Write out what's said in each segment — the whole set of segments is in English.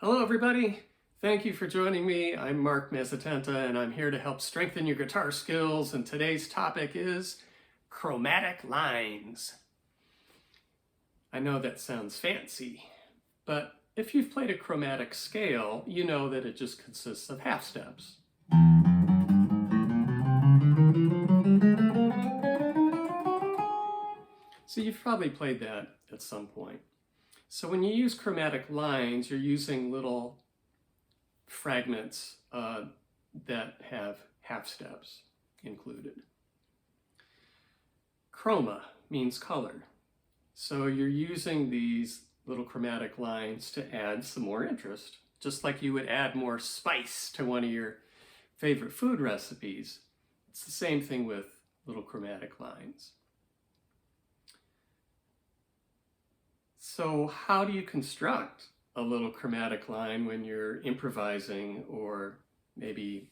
Hello everybody, thank you for joining me. I'm Mark Mazzatenta and I'm here to help strengthen your guitar skills, and today's topic is chromatic lines. I know that sounds fancy, but if you've played a chromatic scale, you know that it just consists of half steps. So you've probably played that at some point. So when you use chromatic lines, you're using little fragments that have half steps included. Chroma means color. So you're using these little chromatic lines to add some more interest, just like you would add more spice to one of your favorite food recipes. It's the same thing with little chromatic lines. So how do you construct a little chromatic line when you're improvising or maybe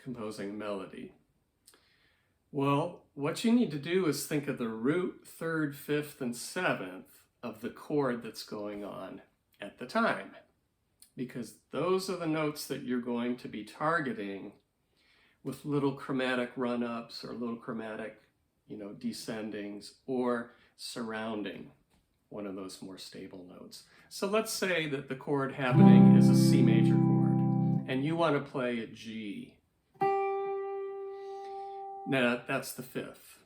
composing a melody? Well, what you need to do is think of the root, third, fifth, and seventh of the chord that's going on at the time, because those are the notes that you're going to be targeting with little chromatic run-ups or little chromatic, descendings or surrounding one of those more stable notes. So let's say that the chord happening is a C major chord and you want to play a G. Now that's the fifth.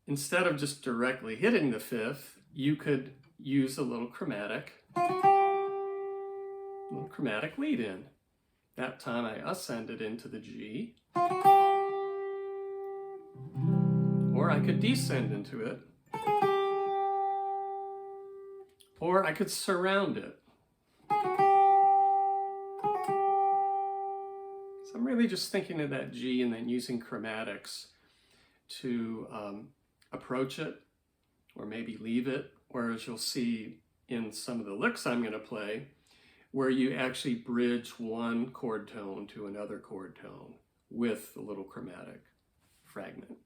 Instead of just directly hitting the fifth, you could use a little chromatic lead in. That time I ascended into the G, or I could descend into it, or I could surround it. So I'm really just thinking of that G and then using chromatics to approach it, or maybe leave it, or as you'll see in some of the licks I'm going to play, where you actually bridge one chord tone to another chord tone with the little chromatic fragment.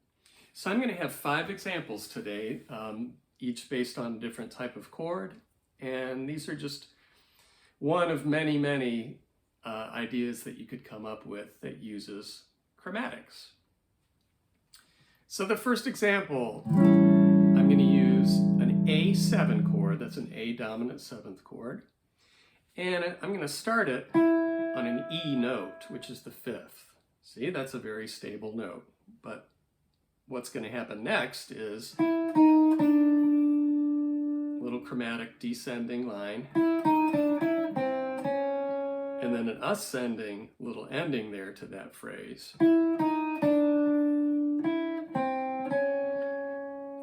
So I'm going to have 5 examples today, each based on a different type of chord, and these are just one of many, many ideas that you could come up with that uses chromatics. So the first example, I'm going to use an A7 chord, that's an A dominant 7th chord, and I'm going to start it on an E note, which is the 5th. See, that's a very stable note, but what's going to happen next is little chromatic descending line, and then an ascending little ending there to that phrase.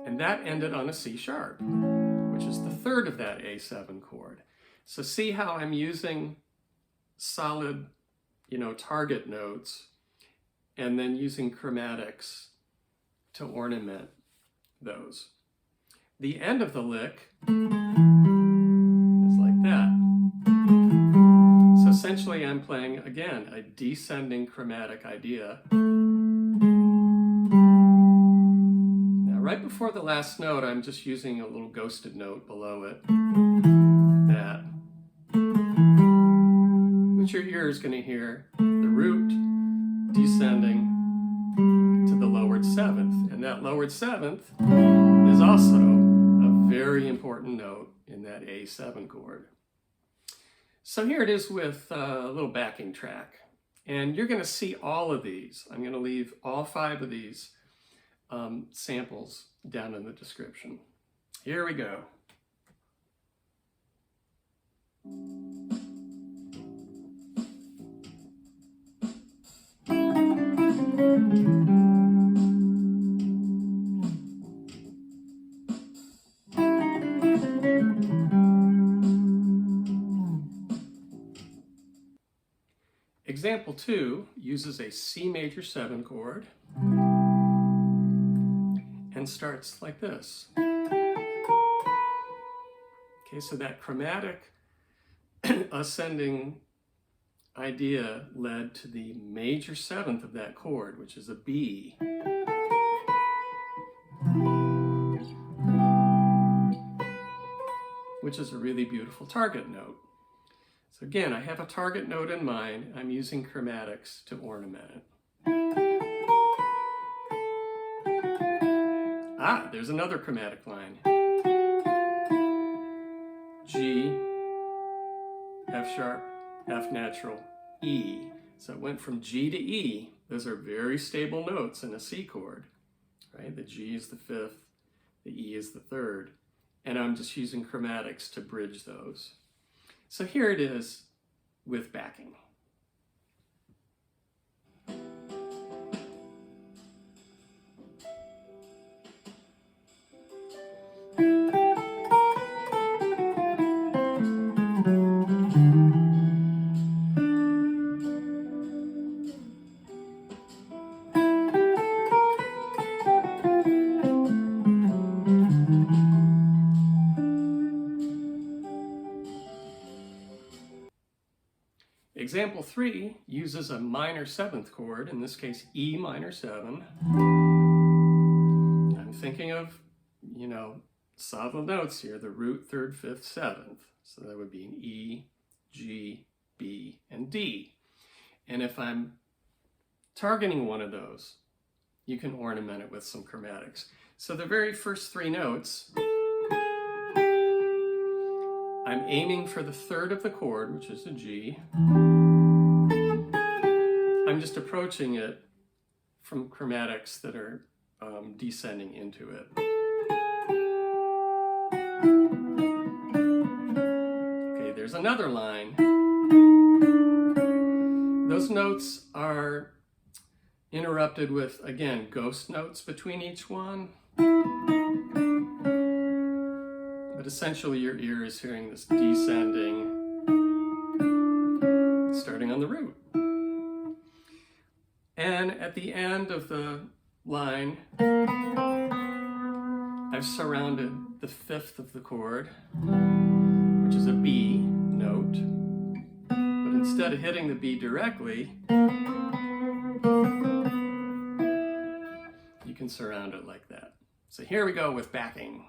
And that ended on a C sharp, which is the 3rd of that A7 chord. So see how I'm using solid, target notes, and then using chromatics to ornament those. The end of the lick is like that. So essentially I'm playing, again, a descending chromatic idea. Now right before the last note, I'm just using a little ghosted note below it. That. Which your ear is going to hear the root descending to the lowered 7th. And that lowered 7th is also a very important note in that A7 chord. So here it is with a little backing track. And you're going to see all of these. I'm going to leave all 5 of these samples down in the description. Here we go. Example 2 uses a C major 7 chord and starts like this. Okay, so that chromatic ascending idea led to the major 7th of that chord, which is a B. Which is a really beautiful target note. So again, I have a target note in mind. I'm using chromatics to ornament it. Ah, there's another chromatic line. G, F sharp, F natural, E. So it went from G to E. Those are very stable notes in a C chord, right? The G is the fifth, the E is the third, and I'm just using chromatics to bridge those. So here it is with backing. Example 3 uses a minor seventh chord, in this case E minor 7. I'm thinking of, solid notes here, the root, third, fifth, seventh. So that would be an E, G, B, and D. And if I'm targeting one of those, you can ornament it with some chromatics. So the very first 3 notes, I'm aiming for the third of the chord, which is a G. I'm just approaching it from chromatics that are descending into it. Okay, there's another line. Those notes are interrupted with, again, ghost notes between each one. But essentially your ear is hearing this descending, starting on the root. And at the end of the line, I've surrounded the fifth of the chord, which is a B note. But instead of hitting the B directly, you can surround it like that. So here we go with backing.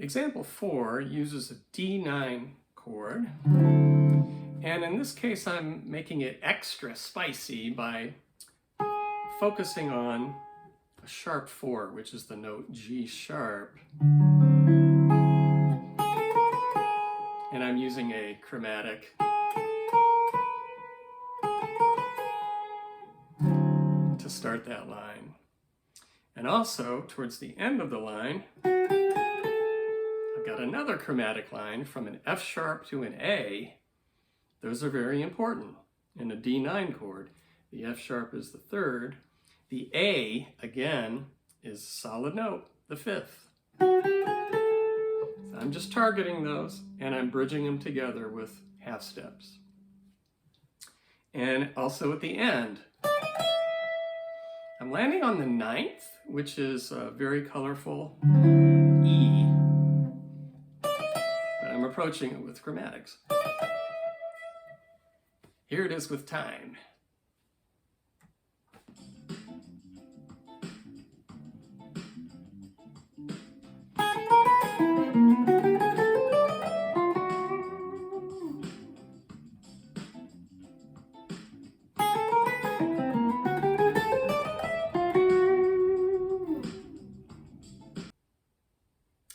Example 4 uses a D9 chord, and in this case I'm making it extra spicy by focusing on a sharp 4, which is the note G sharp, and I'm using a chromatic to start that line. And also, towards the end of the line, I've got another chromatic line from an F sharp to an A. Those are very important in a D9 chord. The F sharp is the third. The A, again, is a solid note, the fifth. So I'm just targeting those, and I'm bridging them together with half steps. And also at the end, I'm landing on the ninth, which is a very colorful E. But I'm approaching it with chromatics. Here it is with time.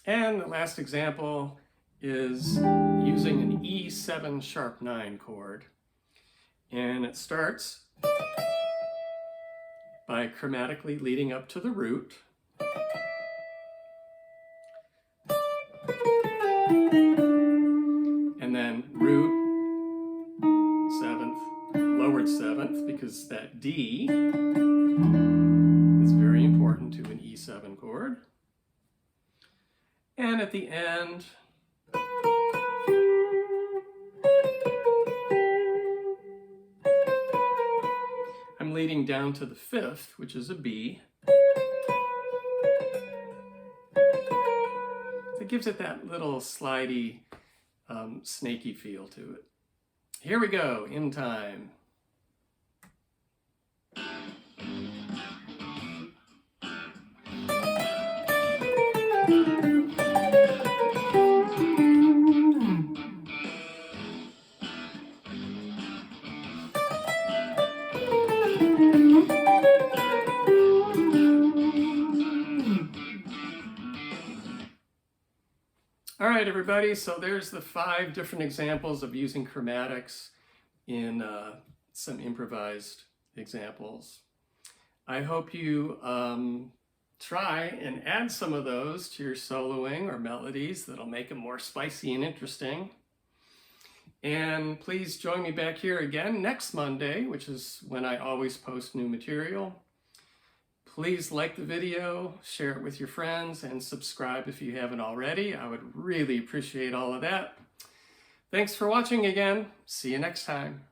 And the last example is using an E7 sharp 9 chord. And it starts by chromatically leading up to the root. And then root, 7th, lowered 7th, because that D is very important to an E7 chord. And at the end, I'm leading down to the 5th, which is a B. It gives it that little slidey, snaky feel to it. Here we go, In Time. All right, everybody, so there's the 5 different examples of using chromatics in some improvised examples. I hope you try and add some of those to your soloing or melodies. That'll make them more spicy and interesting. And please join me back here again next Monday, which is when I always post new material. Please like the video, share it with your friends, and subscribe if you haven't already. I would really appreciate all of that. Thanks for watching again. See you next time.